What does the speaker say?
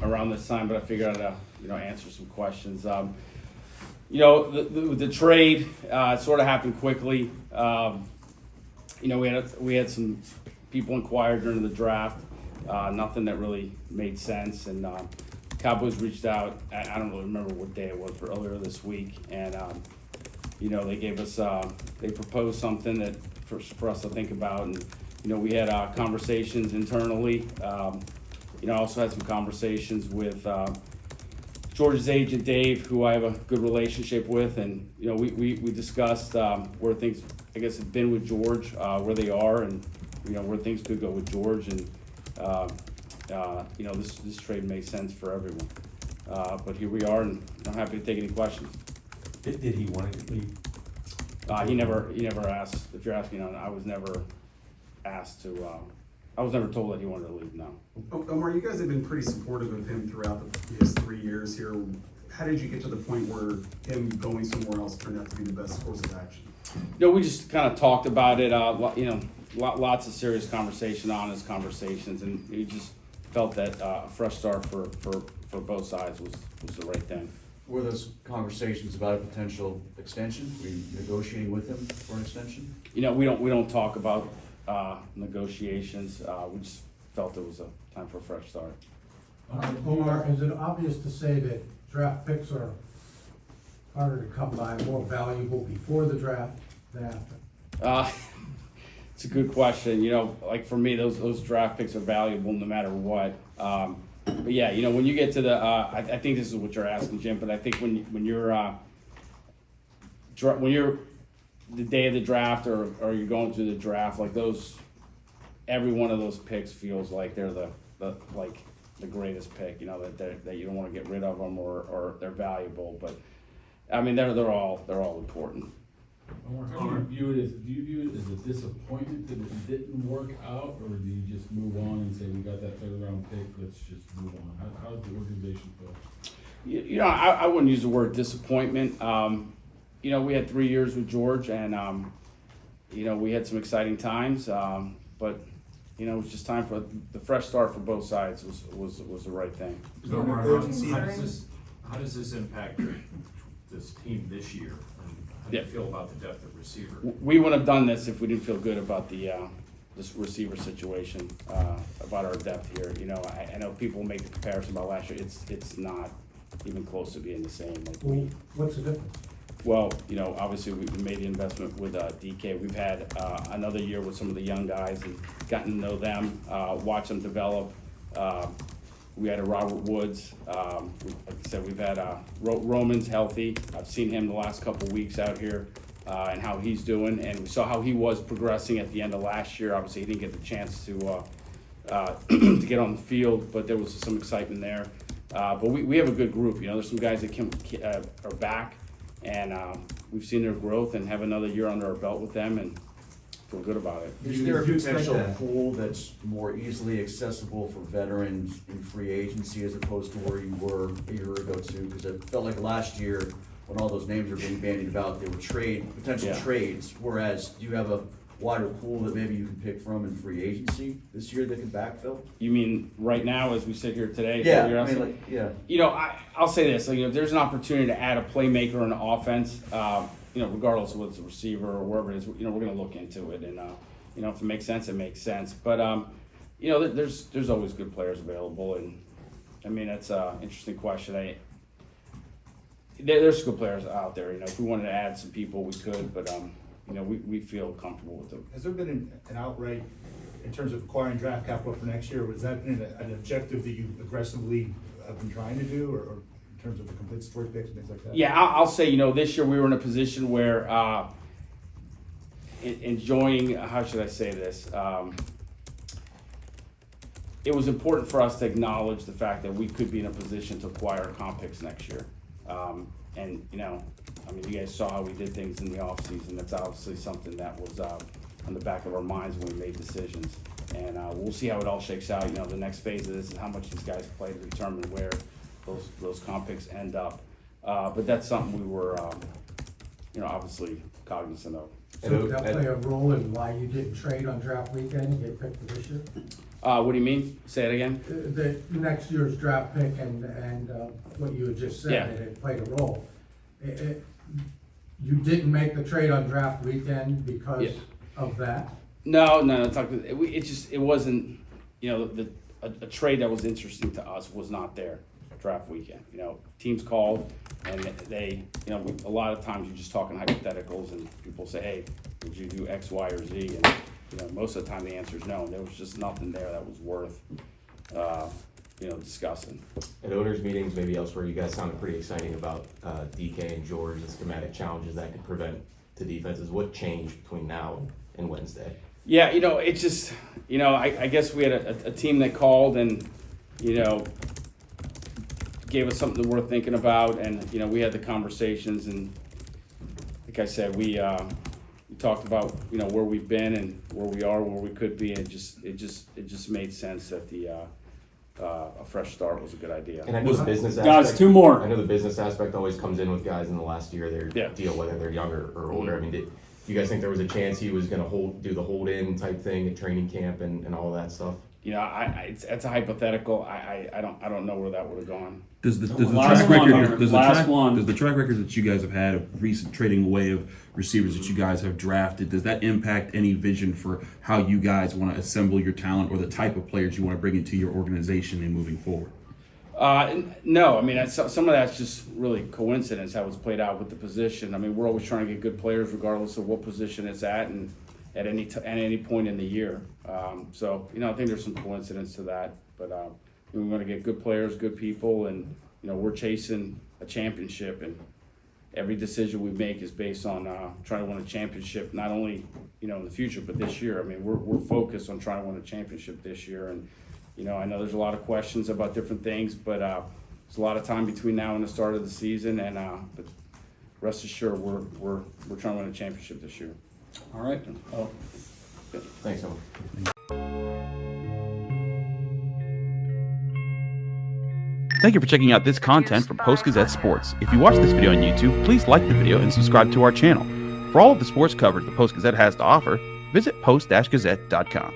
around this time, but I figured I'd answer some questions. The trade sort of happened quickly. We had some people inquire during the draft. Nothing that really made sense, and Cowboys reached out. I don't really remember what day it was, but earlier this week, and they gave us they proposed something that for us to think about, and we had conversations internally. I also had some conversations with George's agent Dave, who I have a good relationship with, and we discussed where things I guess have been with George, where they are, and where things could go with George, and this trade made sense for everyone. But here we are, and I'm happy to take any questions. Did he want to leave? He never asked. If you're asking, I was never asked to. I was never told that he wanted to leave. No. Omar, you guys have been pretty supportive of him throughout his 3 years here. How did you get to the point where him going somewhere else turned out to be the best course of action? We just kind of talked about it. Lots of serious conversation, honest conversations, and we just felt that a fresh start for both sides was the right thing. Were those conversations about a potential extension? Were you negotiating with him for an extension? We don't talk about negotiations. We just felt it was a time for a fresh start. Omar, is it obvious to say that draft picks are harder to come by, more valuable before the draft than after? It's a good question. Like for me, those draft picks are valuable no matter what. But yeah, when you get to the, I think this is what you're asking, Jim. But I think when you're the day of the draft or you're going through the draft, like every one of those picks feels like they're the greatest pick. That you don't want to get rid of them or they're valuable. But I mean, they're all important. How do you view it as a disappointment that it didn't work out, or do you just move on and say we got that third round pick, let's just move on? How does the organization feel? I wouldn't use the word disappointment. We had 3 years with George, and we had some exciting times. But it was just time for the fresh start for both sides was the right thing. How does this impact this team this year? How do you feel about the depth of receiver? We wouldn't have done this if we didn't feel good about the this receiver situation, about our depth here. I know people make the comparison about last year. It's not even close to being the same. What's the difference? Well, obviously we made the investment with DK. We've had another year with some of the young guys and gotten to know them, watch them develop. We had a Robert Woods. Like I said, we've had Roman's healthy. I've seen him the last couple of weeks out here and how he's doing. And we saw how he was progressing at the end of last year. Obviously, he didn't get the chance to to get on the field, but there was some excitement there. But we have a good group. There's some guys that are back, and we've seen their growth and have another year under our belt with them, and feel good about it. Is there a potential pool that's more easily accessible for veterans in free agency as opposed to where you were a year ago too? Because it felt like last year when all those names were being bandied about, they were potential trades, whereas you have a wider pool that maybe you can pick from in free agency this year that can backfill? You mean right now as we sit here today? Yeah, I'll say this, if there's an opportunity to add a playmaker in the offense, regardless of whether it's a receiver or wherever it is, we're going to look into it, and if it makes sense, it makes sense. But there's always good players available, and I mean that's an interesting question. There's good players out there. If we wanted to add some people, we could, but we feel comfortable with them. Has there been an outright, in terms of acquiring draft capital for next year, was that an objective that you aggressively have been trying to do, or in terms of the complete story picks and things like that? Yeah, I'll say, this year we were in a position where enjoying, how should I say this? It was important for us to acknowledge the fact that we could be in a position to acquire comp picks next year. You guys saw how we did things in the offseason. That's obviously something that was on the back of our minds when we made decisions. And we'll see how it all shakes out. The next phase of this is how much these guys play to determine where those comp picks end up. But that's something we were, obviously cognizant of. So did that play a role in why you didn't trade on draft weekend and get picked for this year? What do you mean? Say it again? The next year's draft pick and what you had just said, Yeah. that it played a role. You didn't make the trade on draft weekend because Yeah. of that? No, it's not. It wasn't, a trade that was interesting to us was not there draft weekend. Teams called and they, a lot of times you're just talking hypotheticals and people say, hey, would you do X, Y, or Z? And, most of the time the answer is no. And there was just nothing there that was worth, discussing. At owners' meetings, maybe elsewhere, you guys sounded pretty exciting about DK and George and schematic challenges that could prevent the defenses. What changed between now and Wednesday? Yeah, it's just, I guess we had a team that called and, gave us something worth thinking about, and, we had the conversations, and like I said, we talked about, where we've been and where we are, where we could be, and it just made sense that a fresh start was a good idea. And I know the business aspect. Guys, two more. I know the business aspect always comes in with guys in the last year of their Yeah. deal, whether they're younger or older. I mean, do you guys think there was a chance he was going to do the hold-in type thing at training camp and all that stuff? It's a hypothetical. I don't know where that would have gone. Does the Last track one, record Hunter. does the Last track one. does the track record that you guys have had of recent trading away of receivers that you guys have drafted, does that impact any vision for how you guys want to assemble your talent or the type of players you want to bring into your organization and moving forward? No, I mean, some of that's just really coincidence how it's played out with the position. I mean, we're always trying to get good players regardless of what position it's at and at any point in the year. So, I think there's some coincidence to that. But we want to get good players, good people, and, we're chasing a championship. And every decision we make is based on trying to win a championship, not only, in the future, but this year. I mean, we're focused on trying to win a championship this year. And, I know there's a lot of questions about different things, but there's a lot of time between now and the start of the season, and but rest assured, we're trying to win a championship this year. All right. Thanks, Omar. Thank you for checking out this content from Post-Gazette Sports. If you watch this video on YouTube, please like the video and subscribe to our channel. For all of the sports coverage the Post-Gazette has to offer, visit post-gazette.com.